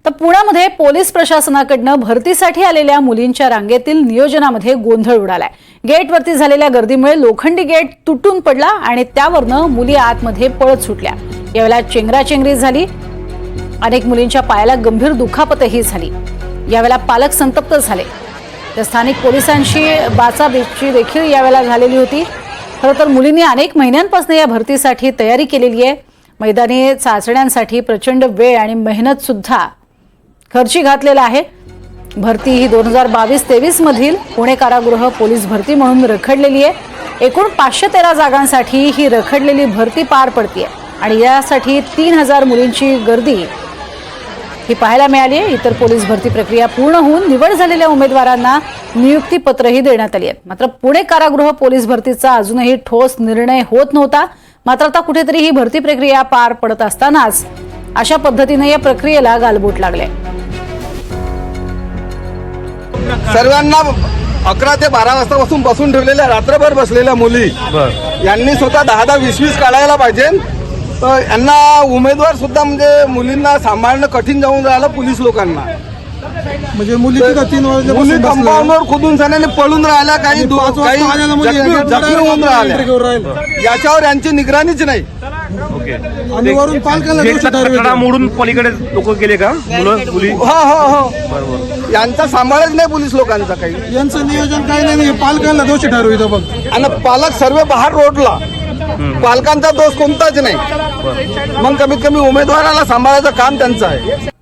तर पुण्यामध्ये पोलीस प्रशासनाकडनं भरतीसाठी आलेल्या मुलींच्या रांगेतील नियोजनामध्ये गोंधळ उडालाय। गेटवरती झालेल्या गर्दीमुळे लोखंडी गेट तुटून पडला आणि त्यावरनं मुली आतमध्ये पळत सुटल्या। यावेळेला चेंगराचेंगरी झाली। अनेक मुलींच्या पायाला गंभीर दुखापतही झाली। यावेळेला पालक संतप्त झाले। तर स्थानिक पोलिसांशी बाचाबाची देखील यावेळेला झालेली होती। खरं तर मुलींनी अनेक महिन्यांपासून या भरतीसाठी तयारी केलेली आहे। मैदानी चाचण्यांसाठी प्रचंड वेळ आणि मेहनत सुद्धा खर्ची घातलेला आहे। भरती ही 2022-23 मधील पुणे कारागृह पोलीस भरती म्हणून रखडलेली आहे। एकूण 513 जागांसाठी ही रखडलेली भरती पार पडते आणि यासाठी 3000 मुलींची गर्दी ही पाहायला मिळाली आहे। इतर पोलीस भरती प्रक्रिया पूर्ण होऊन निवड झालेल्या उमेदवारांना नियुक्ती पत्रही देण्यात आली आहेत। मात्र पुणे कारागृह पोलीस भरतीचा अजूनही ठोस निर्णय होत नव्हता। मात्र आता कुठेतरी ही भरती प्रक्रिया पार पडत असतानाच अशा पद्धतीने या प्रक्रियेला गालबोट लागले। सर्वांना 11 ते 12 वाजतापासून बसून ठेवलेल्या रात्रभर बसलेल्या मुली यांनी स्वतः 10-20 काढायला पाहिजे। तर यांना उमेदवार सुद्धा म्हणजे मुलींना सांभाळणं कठीण जाऊन राहिलं पोलीस लोकांना। म्हणजे मुली मुली कंपाऊंडवर खुदून जाण्याने पळून राहिल्या, काही जखमी होऊन राहिल्या। याच्यावर यांची निगराणीच नाही। आणि वरून पालकांना मोडून पलीकडे लोक गेले का मुली? हो यांचा सांभाळच नाही पोलीस लोकांचा काही। यांचं नियोजन काही नाही, पालकांना दोषी ठरवितो बघ। आणि पालक सर्व बाहेर रोडला, पालकांचा दोष कोणताच नाही। मग कमीत कमी उमेदवाराला सांभाळायचं काम त्यांचं आहे।